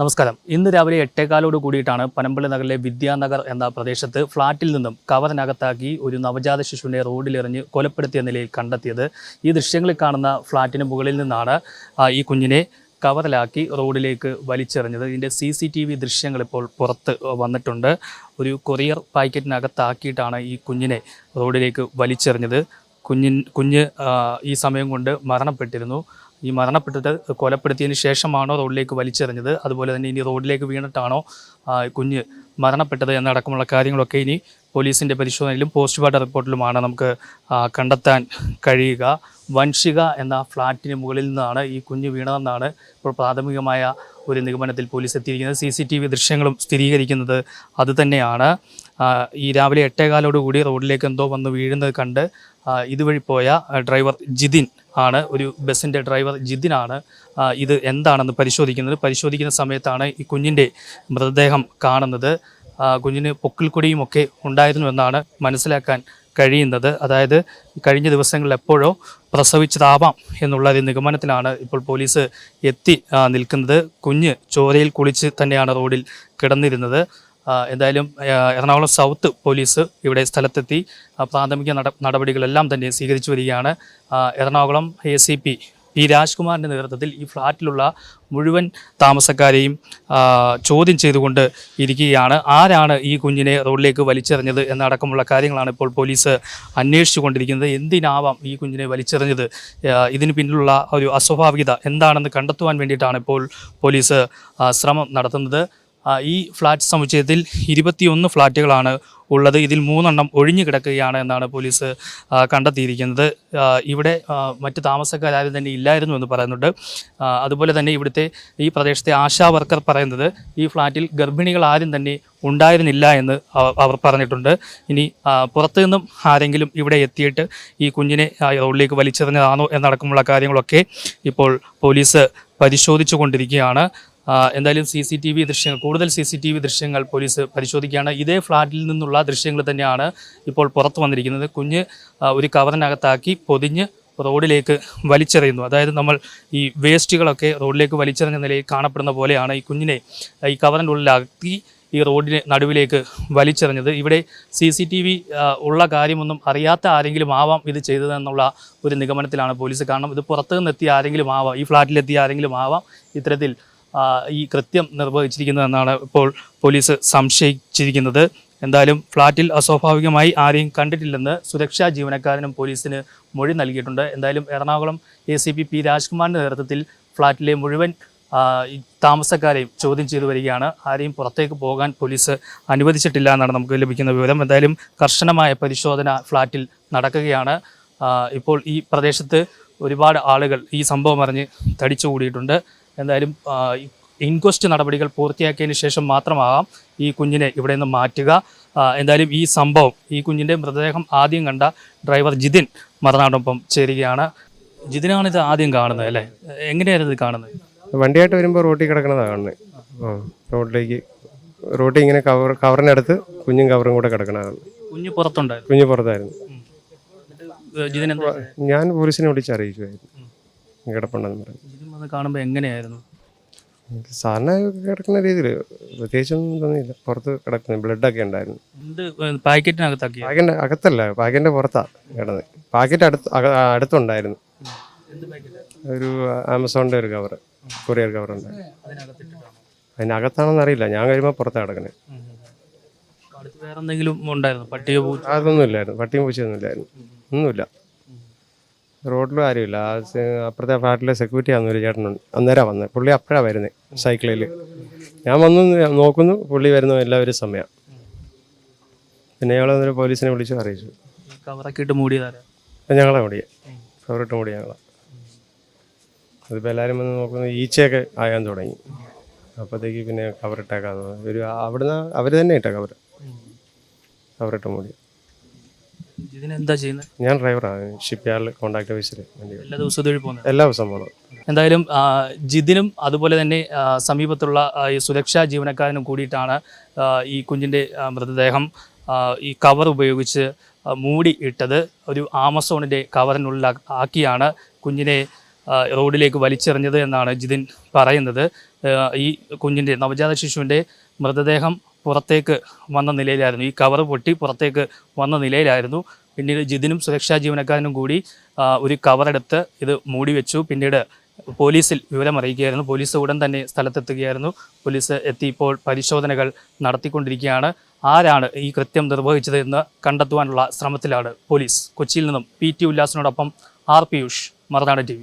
നമസ്കാരം. ഇന്ന് രാവിലെ 8:15 കൂടിയിട്ടാണ് പനമ്പള്ളി നഗറിലെ വിദ്യാനഗർ എന്ന പ്രദേശത്ത് ഫ്ളാറ്റിൽ നിന്നും കവറിനകത്താക്കി ഒരു നവജാത ശിശുവിനെ റോഡിലെറിഞ്ഞ് കൊലപ്പെടുത്തിയ നിലയിൽ കണ്ടെത്തിയത്. ഈ ദൃശ്യങ്ങളിൽ കാണുന്ന ഫ്ളാറ്റിന് മുകളിൽ നിന്നാണ് ഈ കുഞ്ഞിനെ കവറിലാക്കി റോഡിലേക്ക് വലിച്ചെറിഞ്ഞത്. ഇതിൻ്റെ CCTV ദൃശ്യങ്ങൾ ഇപ്പോൾ പുറത്ത് വന്നിട്ടുണ്ട്. ഒരു കൊറിയർ പാക്കറ്റിനകത്താക്കിയിട്ടാണ് ഈ കുഞ്ഞിനെ റോഡിലേക്ക് വലിച്ചെറിഞ്ഞത്. കുഞ്ഞ് ഈ സമയം കൊണ്ട് മരണപ്പെട്ടിരുന്നു. ഈ മരണപ്പെട്ടിട്ട് കൊലപ്പെടുത്തിയതിന് ശേഷമാണോ റോഡിലേക്ക് വലിച്ചെറിഞ്ഞത്, അതുപോലെ തന്നെ ഇനി റോഡിലേക്ക് വീണിട്ടാണോ കുഞ്ഞ് മരണപ്പെട്ടത് എന്നടക്കമുള്ള കാര്യങ്ങളൊക്കെ ഇനി പോലീസിൻ്റെ പരിശോധനയിലും പോസ്റ്റ്മോർട്ടം റിപ്പോർട്ടിലുമാണ് നമുക്ക് കണ്ടെത്താൻ കഴിയുക. വൻഷിക എന്ന ഫ്ളാറ്റിന് മുകളിൽ നിന്നാണ് ഈ കുഞ്ഞ് വീണതെന്നാണ് ഇപ്പോൾ പ്രാഥമികമായ ഒരു നിഗമനത്തിൽ പോലീസ് എത്തിയിരിക്കുന്നത്. CCTV ദൃശ്യങ്ങളും സ്ഥിരീകരിക്കുന്നത് അതുതന്നെയാണ്. ഈ രാവിലെ 8:15 കൂടി റോഡിലേക്ക് എന്തോ വന്ന് വീഴുന്നത് കണ്ട് ഇതുവഴി പോയ ഡ്രൈവർ ജിതിൻ ആണ്, ഒരു ബസ്സിൻ്റെ ഡ്രൈവർ ജിതിനാണ് ഇത് എന്താണെന്ന് പരിശോധിക്കുന്ന സമയത്താണ് ഈ കുഞ്ഞിൻ്റെ മൃതദേഹം കാണുന്നത്. കുഞ്ഞിന് പൊക്കിൾക്കൊടിയുമൊക്കെ ഉണ്ടായിരുന്നു എന്നാണ് മനസ്സിലാക്കാൻ കഴിയുന്നത്. അതായത് കഴിഞ്ഞ ദിവസങ്ങളിൽ എപ്പോഴോ പ്രസവിച്ചതാവാം എന്നുള്ള ഒരു നിഗമനത്തിലാണ് ഇപ്പോൾ പോലീസ് എത്തി നിൽക്കുന്നത്. കുഞ്ഞ് ചോരയിൽ കുളിച്ച് തന്നെയാണ് റോഡിൽ കിടന്നിരുന്നത്. എന്തായാലും എറണാകുളം സൗത്ത് പോലീസ് ഇവിടെ സ്ഥലത്തെത്തി പ്രാഥമിക നടപടികളെല്ലാം തന്നെ സ്വീകരിച്ചു വരികയാണ്. Ernakulam ACP P. രാജ്കുമാറിൻ്റെ നേതൃത്വത്തിൽ ഈ ഫ്ളാറ്റിലുള്ള മുഴുവൻ താമസക്കാരെയും ചോദ്യം ചെയ്തുകൊണ്ട് ഇരിക്കുകയാണ്. ആരാണ് ഈ കുഞ്ഞിനെ റോഡിലേക്ക് വലിച്ചെറിഞ്ഞത് എന്നടക്കമുള്ള കാര്യങ്ങളാണ് ഇപ്പോൾ പോലീസ് അന്വേഷിച്ചു കൊണ്ടിരിക്കുന്നത്. എന്തിനാവാം ഈ കുഞ്ഞിനെ വലിച്ചെറിഞ്ഞത്, ഇതിന് പിന്നിലുള്ള ഒരു അസ്വാഭാവികത എന്താണെന്ന് കണ്ടെത്തുവാൻ വേണ്ടിയിട്ടാണ് ഇപ്പോൾ പോലീസ് ശ്രമം നടത്തുന്നത്. ഈ ഫ്ളാറ്റ് സമുച്ചയത്തിൽ 21 ഫ്ളാറ്റുകളാണ് ഉള്ളത്. ഇതിൽ 3 എണ്ണം ഒഴിഞ്ഞു കിടക്കുകയാണ് എന്നാണ് പോലീസ് കണ്ടെത്തിയിരിക്കുന്നത്. ഇവിടെ മറ്റ് താമസക്കാരും തന്നെ ഇല്ലായിരുന്നു എന്ന് പറയുന്നുണ്ട്. അതുപോലെ തന്നെ ഈ പ്രദേശത്തെ ആശാ വർക്കർ പറയുന്നത് ഈ ഫ്ളാറ്റിൽ ഗർഭിണികൾ ആരും തന്നെ ഉണ്ടായിരുന്നില്ല എന്ന് അവർ പറഞ്ഞിട്ടുണ്ട്. ഇനി പുറത്തു നിന്നും ആരെങ്കിലും ഇവിടെ എത്തിയിട്ട് ഈ കുഞ്ഞിനെ റോഡിലേക്ക് വലിച്ചെറിഞ്ഞതാണോ എന്നടക്കമുള്ള കാര്യങ്ങളൊക്കെ ഇപ്പോൾ പോലീസ് പരിശോധിച്ചു കൊണ്ടിരിക്കുകയാണ്. എന്തായാലും കൂടുതൽ CCTV ദൃശ്യങ്ങൾ പോലീസ് പരിശോധിക്കുകയാണ്. ഇതേ ഫ്ളാറ്റിൽ നിന്നുള്ള ദൃശ്യങ്ങൾ തന്നെയാണ് ഇപ്പോൾ പുറത്തു വന്നിരിക്കുന്നത്. കുഞ്ഞ് ഒരു കവറിനകത്താക്കി പൊതിഞ്ഞ് റോഡിലേക്ക് വലിച്ചെറിയുന്നു. അതായത് നമ്മൾ ഈ വേസ്റ്റുകളൊക്കെ റോഡിലേക്ക് വലിച്ചെറിഞ്ഞ നിലയിൽ കാണപ്പെടുന്ന പോലെയാണ് ഈ കുഞ്ഞിനെ ഈ കവറിൻ്റെ ഉള്ളിലാക്കി ഈ റോഡിന് നടുവിലേക്ക് വലിച്ചെറിഞ്ഞത്. ഇവിടെ CCTV ഉള്ള കാര്യമൊന്നും അറിയാത്ത ആരെങ്കിലും ആവാം ഇത് ചെയ്തതെന്നുള്ള ഒരു നിഗമനത്തിലാണ് പോലീസ്. കാരണം ഇത് പുറത്തു നിന്നെത്തിയ ആരെങ്കിലും ആവാം, ഈ ഫ്ളാറ്റിലെത്തിയ ആരെങ്കിലും ആവാം ഇത്തരത്തിൽ ഈ കൃത്യം നിർവഹിച്ചിരിക്കുന്നതെന്നാണ് ഇപ്പോൾ പോലീസ് സംശയിച്ചിരിക്കുന്നത്. എന്തായാലും ഫ്ളാറ്റിൽ അസ്വാഭാവികമായി ആരെയും കണ്ടിട്ടില്ലെന്ന് സുരക്ഷാ ജീവനക്കാരനും പോലീസിന് മൊഴി നൽകിയിട്ടുണ്ട്. എന്തായാലും എറണാകുളം ACP P. രാജ്കുമാറിൻ്റെ നേതൃത്വത്തിൽ ഫ്ളാറ്റിലെ മുഴുവൻ താമസക്കാരെയും ചോദ്യം ചെയ്തു വരികയാണ്. ആരെയും പുറത്തേക്ക് പോകാൻ പോലീസ് അനുവദിച്ചിട്ടില്ല എന്നാണ് നമുക്ക് ലഭിക്കുന്ന വിവരം. എന്തായാലും കർശനമായ പരിശോധന ഫ്ളാറ്റിൽ നടക്കുകയാണ്. ഇപ്പോൾ ഈ പ്രദേശത്ത് ഒരുപാട് ആളുകൾ ഈ സംഭവം അറിഞ്ഞ് തടിച്ചുകൂടിയിട്ടുണ്ട്. എന്തായാലും ഇൻക്വസ്റ്റ് നടപടികൾ പൂർത്തിയാക്കിയതിന് ശേഷം മാത്രമാകാം ഈ കുഞ്ഞിനെ ഇവിടെ നിന്ന് മാറ്റുക. എന്തായാലും ഈ കുഞ്ഞിൻ്റെ മൃതദേഹം ആദ്യം കണ്ട ഡ്രൈവർ ജിതിൻ മറുനാടൊപ്പം ചേരുകയാണ്. ജിതിനാണിത് ആദ്യം കാണുന്നത് അല്ലേ? എങ്ങനെയായിരുന്നു ഇത് കാണുന്നത്? വണ്ടിയായിട്ട് വരുമ്പോൾ റോട്ടിൽ കിടക്കണതാണ് കാണുന്നത്. റോട്ടിൽ ഇങ്ങനെ കവറിനടുത്ത് കുഞ്ഞും കവറും കൂടെ കിടക്കണതാണ്. കുഞ്ഞ് പുറത്തുണ്ടായിരുന്നു? കുഞ്ഞ് പുറത്തായിരുന്നു. ഞാൻ പോലീസിനെ വിളിച്ച് അറിയിക്കുമായിരുന്നു കിടപ്പുണ്ടെന്ന് പറഞ്ഞു. കാണുമ്പോൾ എങ്ങനെയായിരുന്നു? സാറിന് കിടക്കുന്ന രീതിയിൽ പ്രത്യേകിച്ചൊന്നും തോന്നിയില്ല. പുറത്ത് കിടക്കുന്ന ബ്ലഡൊക്കെ ഉണ്ടായിരുന്നു. പാക്കറ്റിനകത്താക്കി? പാക്കറ്റിൻ്റെ അകത്തല്ല, പാക്കറ്റിൻ്റെ പുറത്താണ് കിടന്നത്. പാക്കറ്റ് അടുത്തുണ്ടായിരുന്നു. ഒരു ആമസോണിൻ്റെ ഒരു കവർ, കൊറിയർ കവർ ഉണ്ടായിരുന്നു. അതിനകത്താണെന്ന് അറിയില്ല. ഞാൻ കഴിയുമ്പോൾ പുറത്താണ് കിടക്കുന്നത്. വേറെ എന്തെങ്കിലും ഉണ്ടായിരുന്നു? പട്ടിയോ അതൊന്നും ഇല്ലായിരുന്നു. പട്ടിയും പൂച്ചയൊന്നും ഇല്ലായിരുന്നു. ഒന്നുമില്ല. റോഡിലും ആരുമില്ല. അപ്പുറത്തെ ഫ്ലാറ്റിലെ സെക്യൂരിറ്റി ആണെന്നൊരു ചേട്ടനുണ്ട്. അന്നേരം വന്നത്. പുള്ളി അപ്പോഴാണ് വരുന്നത് സൈക്കിളിൽ. ഞാൻ വന്നു നോക്കുന്നു, പുള്ളി വരുന്നു എല്ലാവരും സമയം. പിന്നെ ഞങ്ങൾ പോലീസിനെ വിളിച്ച് അറിയിച്ചു. കവറൊക്കെ ഇട്ട് മൂടിയതാണ്? ഞങ്ങളെ മൂടിയ കവറിട്ട് മൂടി ഞങ്ങളാണ്. അതിപ്പോൾ എല്ലാവരും വന്ന് നോക്കുന്നു, ഈച്ചയൊക്കെ ആകാൻ തുടങ്ങി. അപ്പോഴത്തേക്ക് പിന്നെ കവറിട്ടേക്കാന്ന് അവിടുന്ന് അവർ തന്നെ ഇട്ട കവറിട്ട് മൂടി. ഇതിനെന്താ ചെയ്യുന്നത്? ഞാൻ ഡ്രൈവറാണ്. ഷിപ്പ് യാർഡിൽ കോൺട്രാക്ട് ഓഫീസിൽ എല്ലാ ദിവസവും എല്ലാ ദിവസവും പോകണം. എന്തായാലും ജിതിനും അതുപോലെ തന്നെ സമീപത്തുള്ള ഈ സുരക്ഷാ ജീവനക്കാരനും കൂടിയിട്ടാണ് ഈ കുഞ്ഞിൻ്റെ മൃതദേഹം ഈ കവർ ഉപയോഗിച്ച് മൂടി ഇട്ടത്. ഒരു ആമസോണിൻ്റെ കവറിനുള്ളിൽ ആക്കിയാണ് കുഞ്ഞിനെ റോഡിലേക്ക് വലിച്ചെറിഞ്ഞത് എന്നാണ് ജിതിൻ പറയുന്നത്. ഈ കുഞ്ഞിൻ്റെ നവജാത ശിശുവിൻ്റെ മൃതദേഹം പുറത്തേക്ക് വന്ന നിലയിലായിരുന്നു. ഈ കവർ പൊട്ടി പുറത്തേക്ക് വന്ന നിലയിലായിരുന്നു. പിന്നീട് ജിതിനും സുരക്ഷാ ജീവനക്കാരനും കൂടി ഒരു കവറെടുത്ത് ഇത് മൂടി വെച്ചു. പിന്നീട് പോലീസിൽ വിവരമറിയിക്കുകയായിരുന്നു. പോലീസ് ഉടൻ തന്നെ സ്ഥലത്തെത്തുകയായിരുന്നു. പോലീസ് എത്തി ഇപ്പോൾ പരിശോധനകൾ നടത്തിക്കൊണ്ടിരിക്കുകയാണ്. ആരാണ് ഈ കൃത്യം നിർവഹിച്ചത് എന്ന് കണ്ടെത്തുവാനുള്ള ശ്രമത്തിലാണ് പോലീസ്. കൊച്ചിയിൽ നിന്നും PT ഉല്ലാസിനോടൊപ്പം R. പിയൂഷ്, മറുനാടൻ TV.